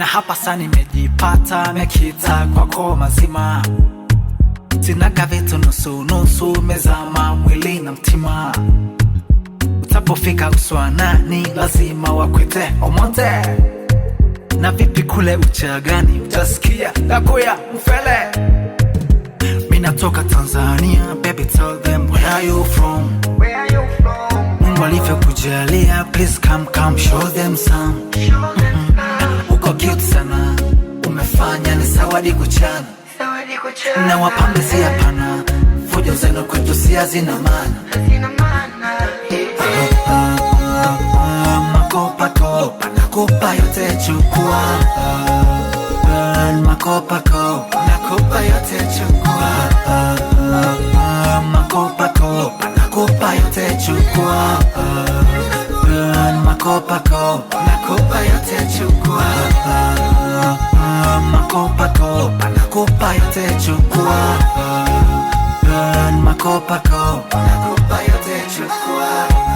na hapa sasa nimejipata, mekita kwako mazima. Sinaga vitu nusu nusu, mezama mwili na mtima. Utapofika uswanani lazima wakwete omote. Na vipi kule Uchagani, utasikia nakuya mfele. Minatoka Tanzania, baby tell them where are you from? Mungu alivyo kujalia, please come show them some. Uko cute sana, umefanya ni sawadi kuchana. Na wapambe si hapana, fujo zenu kwetu si hazina maana. Makopa kopa, nakupa yote chukua. Makopa kopa, nakupa yote chukua. Makopa kopa, nakupa yote chukua. Makopa kopa, nakupa yote chukua. Makopa kopa, nakupa yote chukua. Makopa kopa, nakupa yote chukua.